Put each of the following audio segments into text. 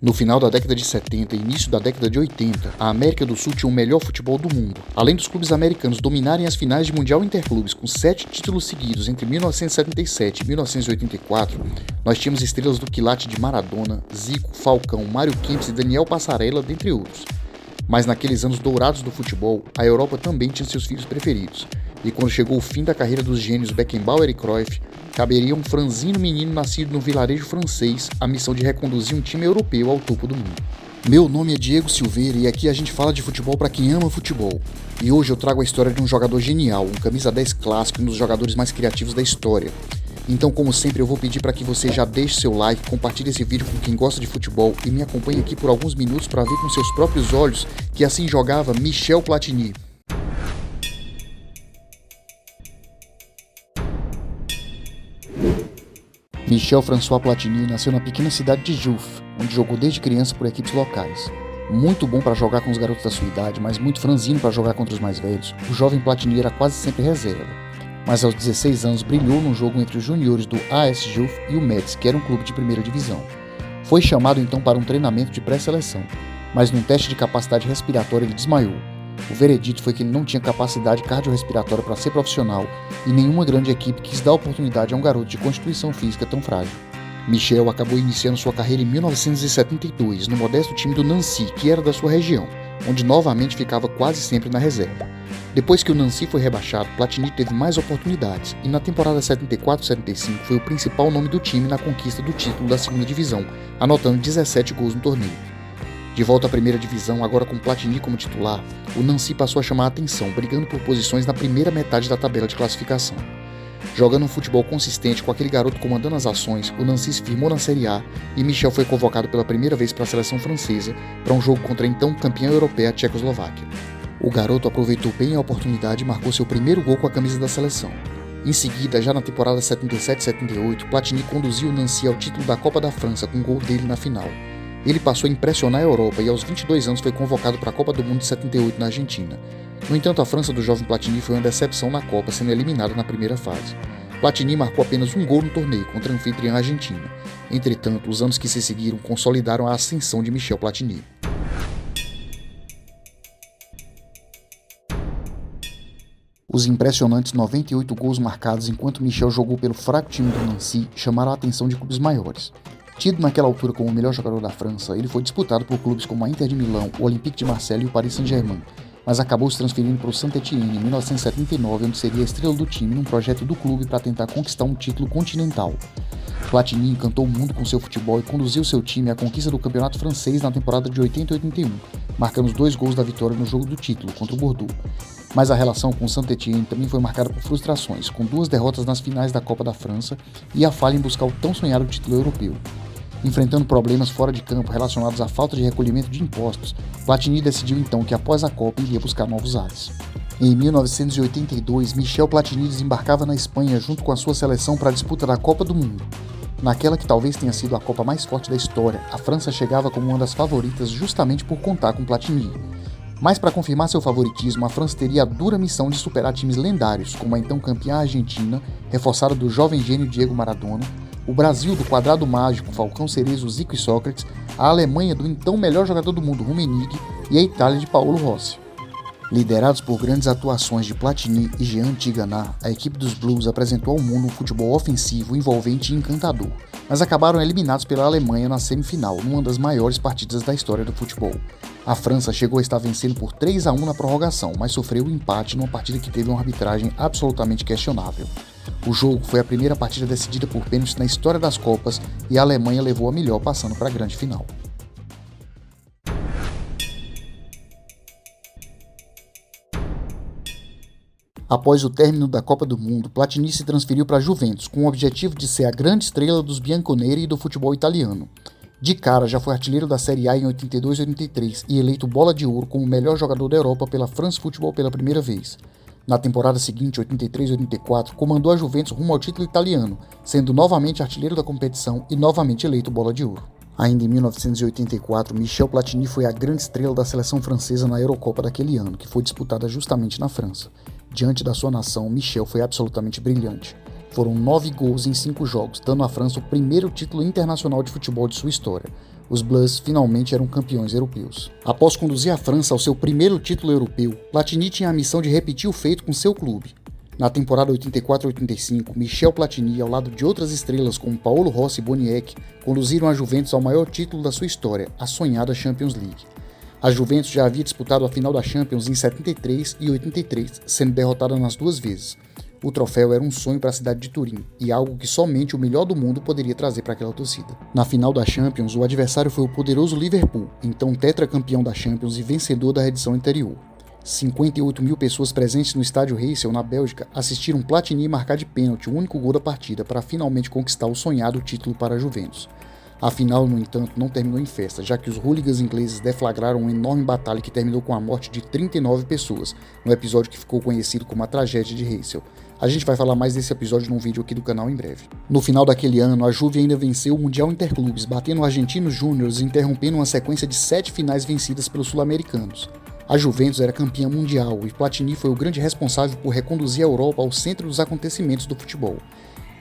No final da década de 70 e início da década de 80, a América do Sul tinha o melhor futebol do mundo. Além dos clubes americanos dominarem as finais de Mundial Interclubes com 7 títulos seguidos entre 1977 e 1984, nós tínhamos estrelas do quilate de Maradona, Zico, Falcão, Mário Kempis e Daniel Passarella, dentre outros. Mas naqueles anos dourados do futebol, a Europa também tinha seus filhos preferidos. E quando chegou o fim da carreira dos gênios Beckenbauer e Cruyff, caberia a um franzino menino nascido no vilarejo francês a missão de reconduzir um time europeu ao topo do mundo. Meu nome é Diego Silveira e aqui a gente fala de futebol para quem ama futebol. E hoje eu trago a história de um jogador genial, um camisa 10 clássico e um dos jogadores mais criativos da história. Então, como sempre, eu vou pedir para que você já deixe seu like, compartilhe esse vídeo com quem gosta de futebol e me acompanhe aqui por alguns minutos para ver com seus próprios olhos que assim jogava Michel Platini. Michel François Platini nasceu na pequena cidade de Juif, onde jogou desde criança por equipes locais. Muito bom para jogar com os garotos da sua idade, mas muito franzino para jogar contra os mais velhos, o jovem Platini era quase sempre reserva. Mas aos 16 anos brilhou num jogo entre os juniores do AS Juif e o Metz, que era um clube de primeira divisão. Foi chamado então para um treinamento de pré-seleção, mas num teste de capacidade respiratória ele desmaiou. O veredito foi que ele não tinha capacidade cardiorrespiratória para ser profissional e nenhuma grande equipe quis dar oportunidade a um garoto de constituição física tão frágil. Michel acabou iniciando sua carreira em 1972 no modesto time do Nancy, que era da sua região, onde novamente ficava quase sempre na reserva. Depois que o Nancy foi rebaixado, Platini teve mais oportunidades e na temporada 74-75 foi o principal nome do time na conquista do título da segunda divisão, anotando 17 gols no torneio. De volta à primeira divisão, agora com Platini como titular, o Nancy passou a chamar a atenção, brigando por posições na primeira metade da tabela de classificação. Jogando um futebol consistente com aquele garoto comandando as ações, o Nancy se firmou na Série A e Michel foi convocado pela primeira vez para a seleção francesa para um jogo contra a então campeã europeia, a Tchecoslováquia. O garoto aproveitou bem a oportunidade e marcou seu primeiro gol com a camisa da seleção. Em seguida, já na temporada 77-78, Platini conduziu o Nancy ao título da Copa da França com um gol dele na final. Ele passou a impressionar a Europa e aos 22 anos foi convocado para a Copa do Mundo de 78 na Argentina. No entanto, a França do jovem Platini foi uma decepção na Copa, sendo eliminada na primeira fase. Platini marcou apenas um gol no torneio contra a anfitriã Argentina. Entretanto, os anos que se seguiram consolidaram a ascensão de Michel Platini. Os impressionantes 98 gols marcados enquanto Michel jogou pelo fraco time do Nancy chamaram a atenção de clubes maiores. Tido naquela altura como o melhor jogador da França, ele foi disputado por clubes como a Inter de Milão, o Olympique de Marseille e o Paris Saint-Germain, mas acabou se transferindo para o Saint-Étienne em 1979, onde seria a estrela do time num projeto do clube para tentar conquistar um título continental. Platini encantou o mundo com seu futebol e conduziu seu time à conquista do campeonato francês na temporada de 80 e 81, marcando os 2 gols da vitória no jogo do título, contra o Bordeaux. Mas a relação com o Saint-Étienne também foi marcada por frustrações, com 2 derrotas nas finais da Copa da França e a falha em buscar o tão sonhado título europeu. Enfrentando problemas fora de campo relacionados à falta de recolhimento de impostos, Platini decidiu então que após a Copa iria buscar novos ares. Em 1982, Michel Platini desembarcava na Espanha junto com a sua seleção para a disputa da Copa do Mundo. Naquela que talvez tenha sido a Copa mais forte da história, a França chegava como uma das favoritas justamente por contar com Platini. Mas para confirmar seu favoritismo, a França teria a dura missão de superar times lendários, como a então campeã Argentina, reforçada do jovem gênio Diego Maradona, o Brasil do quadrado mágico Falcão Cerezo, Zico e Sócrates, a Alemanha do então melhor jogador do mundo Rummenigge e a Itália de Paolo Rossi. Liderados por grandes atuações de Platini e Jean Tigana, a equipe dos Blues apresentou ao mundo um futebol ofensivo, envolvente e encantador, mas acabaram eliminados pela Alemanha na semifinal, numa das maiores partidas da história do futebol. A França chegou a estar vencendo por 3-1 na prorrogação, mas sofreu um empate numa partida que teve uma arbitragem absolutamente questionável. O jogo foi a primeira partida decidida por pênaltis na história das Copas e a Alemanha levou a melhor passando para a grande final. Após o término da Copa do Mundo, Platini se transferiu para a Juventus com o objetivo de ser a grande estrela dos bianconeri e do futebol italiano. De cara, já foi artilheiro da Série A em 82 e 83 e eleito bola de ouro como o melhor jogador da Europa pela France Football pela primeira vez. Na temporada seguinte, 83 e 84, comandou a Juventus rumo ao título italiano, sendo novamente artilheiro da competição e novamente eleito bola de ouro. Ainda em 1984, Michel Platini foi a grande estrela da seleção francesa na Eurocopa daquele ano, que foi disputada justamente na França. Diante da sua nação, Michel foi absolutamente brilhante. Foram 9 gols em 5 jogos, dando à França o primeiro título internacional de futebol de sua história. Os Blues finalmente eram campeões europeus. Após conduzir a França ao seu primeiro título europeu, Platini tinha a missão de repetir o feito com seu clube. Na temporada 84-85, Michel Platini, ao lado de outras estrelas como Paolo Rossi e Boniek, conduziram a Juventus ao maior título da sua história, a sonhada Champions League. A Juventus já havia disputado a final da Champions em 73 e 83, sendo derrotada nas duas vezes. O troféu era um sonho para a cidade de Turim, e algo que somente o melhor do mundo poderia trazer para aquela torcida. Na final da Champions, o adversário foi o poderoso Liverpool, então tetracampeão da Champions e vencedor da edição anterior. 58 mil pessoas presentes no estádio Heysel, na Bélgica, assistiram Platini marcar de pênalti o único gol da partida para finalmente conquistar o sonhado título para a Juventus. A final, no entanto, não terminou em festa, já que os hooligans ingleses deflagraram uma enorme batalha que terminou com a morte de 39 pessoas, no episódio que ficou conhecido como a Tragédia de Heysel. A gente vai falar mais desse episódio num vídeo aqui do canal em breve. No final daquele ano, a Juve ainda venceu o Mundial Interclubes, batendo o Argentinos Júniors e interrompendo uma sequência de 7 finais vencidas pelos sul-americanos. A Juventus era campeã mundial e Platini foi o grande responsável por reconduzir a Europa ao centro dos acontecimentos do futebol.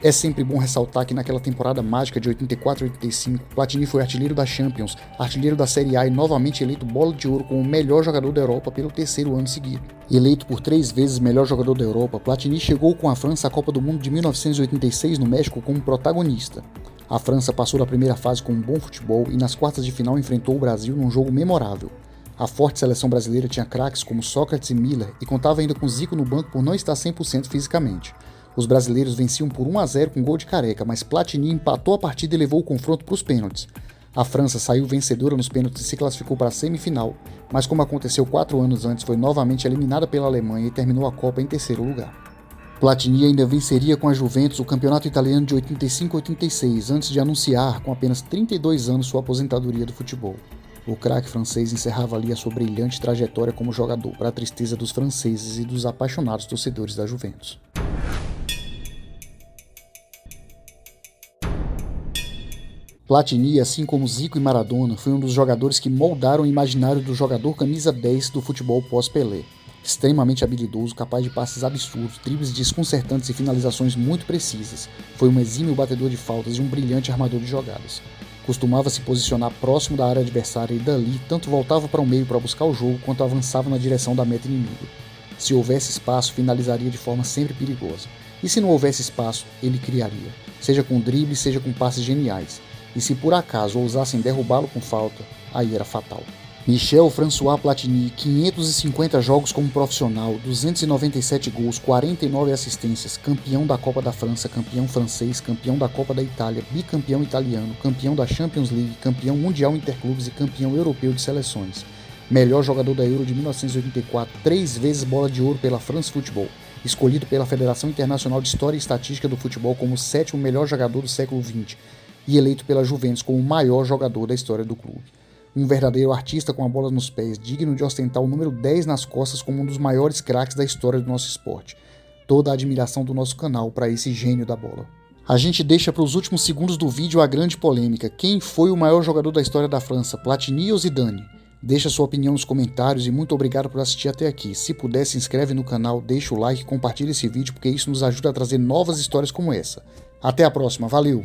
É sempre bom ressaltar que naquela temporada mágica de 84 e 85, Platini foi artilheiro da Champions, artilheiro da Série A e novamente eleito Bola de Ouro como o melhor jogador da Europa pelo terceiro ano seguido. Eleito por 3 vezes melhor jogador da Europa, Platini chegou com a França à Copa do Mundo de 1986 no México como protagonista. A França passou da primeira fase com um bom futebol e nas quartas de final enfrentou o Brasil num jogo memorável. A forte seleção brasileira tinha craques como Sócrates e Miller e contava ainda com Zico no banco por não estar 100% fisicamente. Os brasileiros venciam por 1-0 com gol de Careca, mas Platini empatou a partida e levou o confronto para os pênaltis. A França saiu vencedora nos pênaltis e se classificou para a semifinal, mas como aconteceu 4 anos antes, foi novamente eliminada pela Alemanha e terminou a Copa em terceiro lugar. Platini ainda venceria com a Juventus o campeonato italiano de 85-86, antes de anunciar, com apenas 32 anos, sua aposentadoria do futebol. O craque francês encerrava ali a sua brilhante trajetória como jogador, para a tristeza dos franceses e dos apaixonados torcedores da Juventus. Platini, assim como Zico e Maradona, foi um dos jogadores que moldaram o imaginário do jogador camisa 10 do futebol pós-Pelé. Extremamente habilidoso, capaz de passes absurdos, dribles desconcertantes e finalizações muito precisas. Foi um exímio batedor de faltas e um brilhante armador de jogadas. Costumava se posicionar próximo da área adversária e dali tanto voltava para o meio para buscar o jogo quanto avançava na direção da meta inimiga. Se houvesse espaço, finalizaria de forma sempre perigosa. E se não houvesse espaço, ele criaria, seja com drible, seja com passes geniais. E se por acaso ousassem derrubá-lo com falta, aí era fatal. Michel François Platini, 550 jogos como profissional, 297 gols, 49 assistências, campeão da Copa da França, campeão francês, campeão da Copa da Itália, bicampeão italiano, campeão da Champions League, campeão mundial interclubes e campeão europeu de seleções. Melhor jogador da Euro de 1984, 3 vezes bola de ouro pela France Football. Escolhido pela Federação Internacional de História e Estatística do Futebol como o 7º melhor jogador do século XX. E eleito pela Juventus como o maior jogador da história do clube. Um verdadeiro artista com a bola nos pés, digno de ostentar o número 10 nas costas como um dos maiores craques da história do nosso esporte. Toda a admiração do nosso canal para esse gênio da bola. A gente deixa para os últimos segundos do vídeo a grande polêmica. Quem foi o maior jogador da história da França, Platini ou Zidane? Deixa sua opinião nos comentários e muito obrigado por assistir até aqui. Se puder, se inscreve no canal, deixa o like e compartilha esse vídeo porque isso nos ajuda a trazer novas histórias como essa. Até a próxima, valeu!